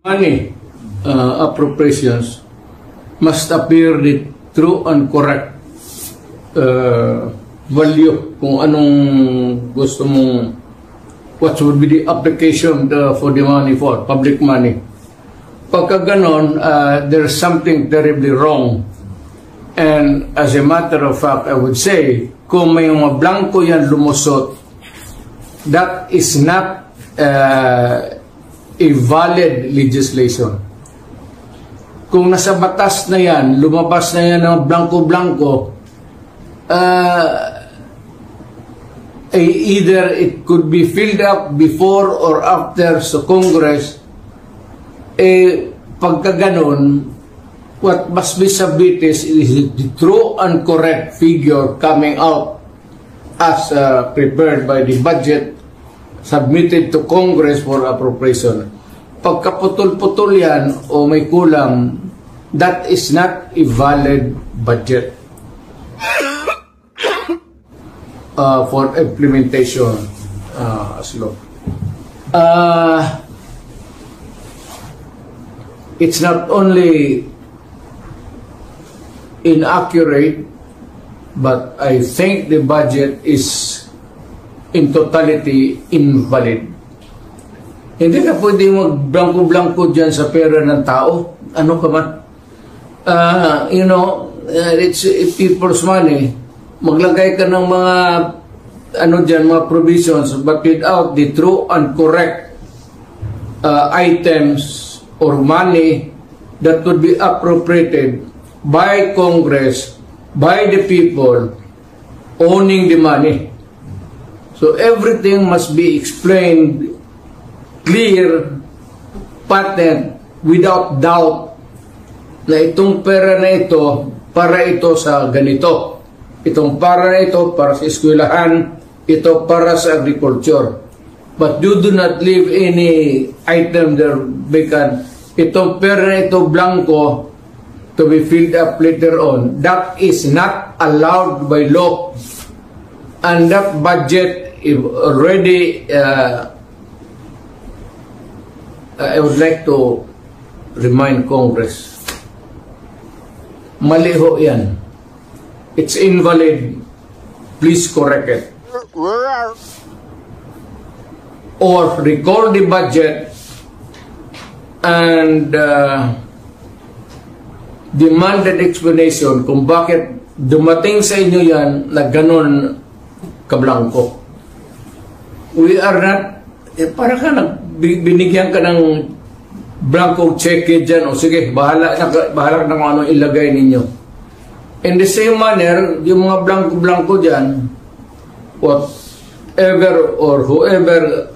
Money appropriations must appear the true and correct value kung anong gusto mong, what would be the application for the money for, public money. Pagka ganon, there's something terribly wrong. And as a matter of fact, I would say, kung may mga blanco yan lumusot, that is not a valid legislation. Kung nasa batas na yan, lumabas na yan ng blanco-blanco, either it could be filled up before or after sa Congress, pagka ganon, what must be submitted is the true and correct figure coming out as prepared by the budget submitted to Congress for appropriation. Pagkaputol-putol yan o may kulang, that is not a valid budget for implementation as law. It's not only inaccurate, but I think the budget is in totality invalid. Hindi ka pwede mag-blanco-blanco dyan sa pera ng tao. Ano ka man? It's people's money. Maglagay ka ng mga mga provisions, but without the true and correct items or money that would be appropriated by Congress, by the people owning the money. So everything must be explained clear, patent, without doubt na itong pera na ito para ito sa ganito. Itong para na ito para sa eskwelahan, ito para sa agriculture. But you do not leave any item there vacant. Itong pera na ito blanco to be filled up later on. That is not allowed by law. And that budget is already I would like to remind Congress, mali ho yan. It's invalid. Please correct it. Or recall the budget and demand an explanation kung bakit dumating sa inyo yan na ganon kablangko. We are not, para ka binigyan ka ng blanco check dyan, o sige, bahala na kung ano ilagay ninyo. In the same manner, yung mga blanco-blanco dyan, whatever or whoever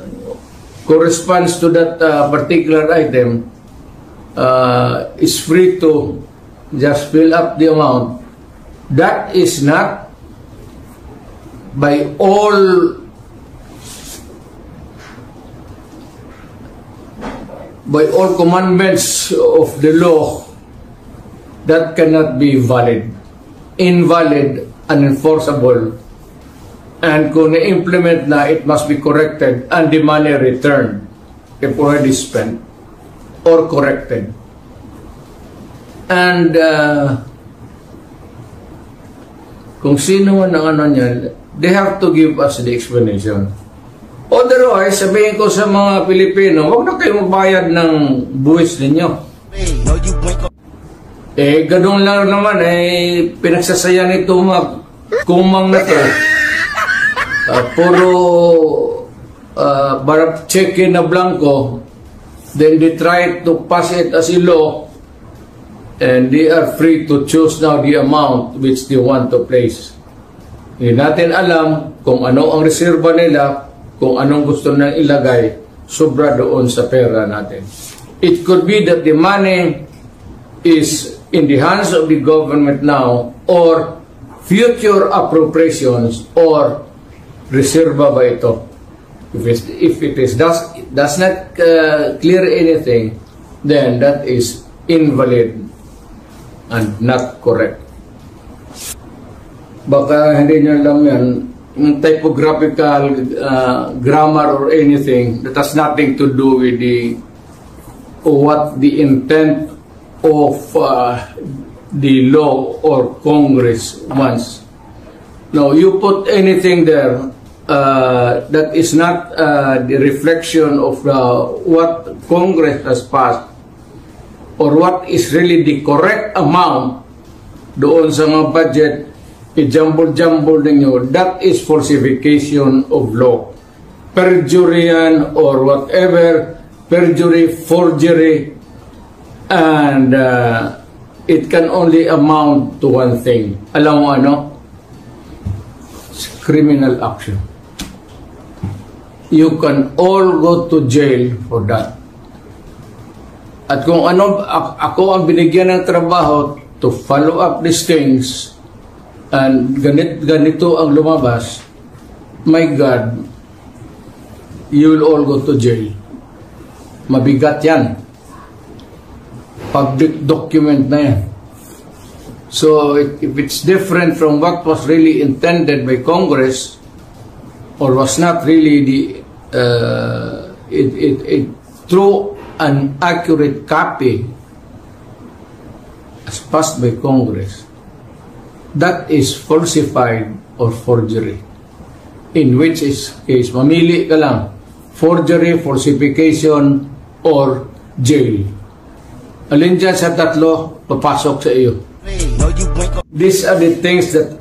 corresponds to that particular item is free to just fill up the amount. That is not by all commandments of the law, that cannot be valid, invalid, unenforceable, and kung na-implement na, it must be corrected and the money returned if already spent or corrected. And kung sino man ang ano niya, they have to give us the explanation. Otherwise, sabihin ko sa mga Pilipino, huwag na kayo magbayad ng buwis ninyo. Ganun lang naman, pinagsasayan ito mga kumang na to. Puro check-in na blanco, then they try to pass it as a law, and they are free to choose now the amount which they want to place. Hindi natin alam kung ano ang reserva nila, kung anong gusto na ilagay, sobra doon sa pera natin. It could be that the money is in the hands of the government now, or future appropriations, or reserva ba ito. If it does not clear anything, then that is invalid and not correct. Baka hindi nyo alam yan, typographical grammar or anything that has nothing to do with the what the intent of the law or Congress wants. Now, you put anything there that is not the reflection of what Congress has passed or what is really the correct amount doon sa mga budget, i-jumble-jumble ninyo, that is falsification of law. Perjury yan or whatever, perjury, forgery, and it can only amount to one thing. Alam mo ano? Criminal action. You can all go to jail for that. At kung ano, ako ang binigyan ng trabaho to follow up these things and ganito ang lumabas, my God, you will all go to jail. Mabigat yan. Public document na yan. So, if it's different from what was really intended by Congress or was not really the true and accurate copy as passed by Congress, that is falsified or forgery. In which case, mamili ka lang, forgery, falsification, or jail. Alin dyan sa tatlo, papasok sa iyo. These are the things that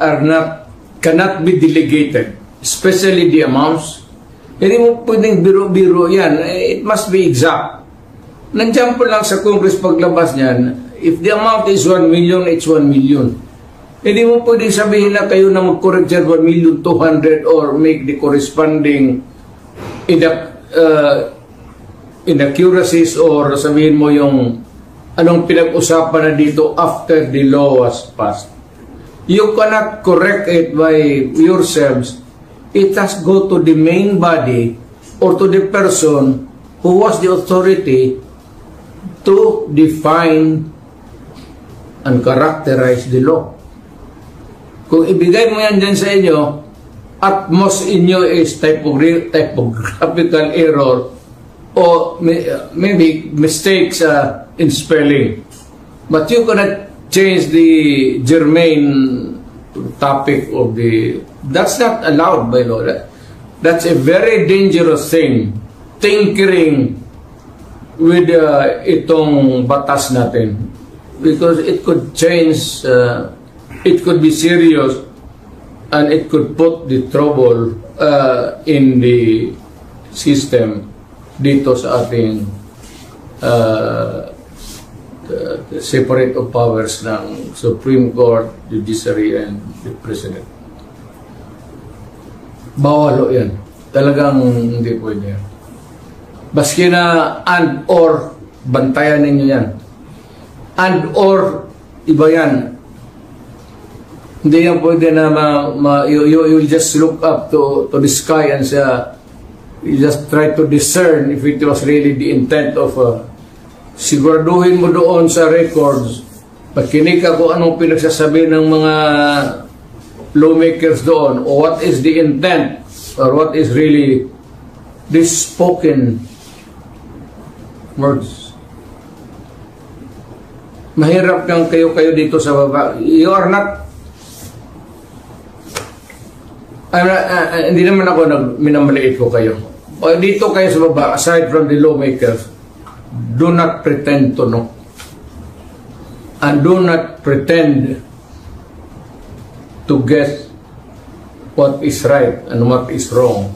cannot be delegated, especially the amounts. Hindi mo pwedeng biro-biro yan. It must be exact. Nandiyan po lang sa Congress paglabas niyan, if the amount is 1 million, it's 1 million. Hindi mo pwedeng sabihin na kayo na mag-correct dyan 1,200,000 or make the corresponding inaccuracies or sabihin mo yung anong pinag-usapan na dito after the law was passed. You cannot correct it by yourselves. It has go to the main body or to the person who was the authority to define and characterize the law. Kung ibigay mo yan dyan sa inyo, at most inyo is typographical error or maybe mistakes in spelling. But you cannot change the germane topic of the... That's not allowed by law. That's a very dangerous thing. Tinkering with itong batas natin. Because it could change, it could be serious, and it could put the trouble in the system dito sa ating separate of powers ng Supreme Court, Judiciary, and the President. Bawal yan. Talagang hindi pwede yan. Baski na and or, bantayan ninyo yan. And or, iba yan. Hindi yan pwede na you just look up to the sky and say, you just try to discern if it was really the intent of siguraduhin mo doon sa records, pagkinig ka kung anong pinagsasabi ng mga lawmakers doon, o what is the intent or what is really this spoken words. Mahirap kang kayo dito sa baba. You are not, hindi naman ako minamaliit ko kayo. O dito kayo sa baba, aside from the lawmakers, do not pretend to know. And do not pretend to guess what is right and what is wrong,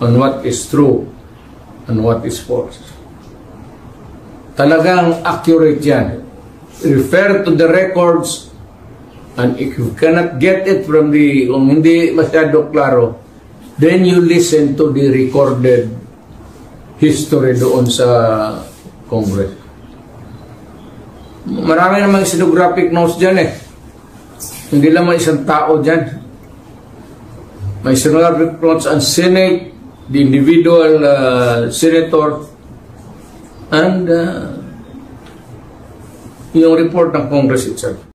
and what is true and what is false. Talagang accurate yan. Refer to the records, and if you cannot get it from the, kung hindi masyado klaro, then you listen to the recorded history doon sa Congress. Marami namang stenographic notes dyan eh. Hindi lang isang tao dyan. May stenographic notes ang Senate, the individual senator, and yung report ng Congress itself.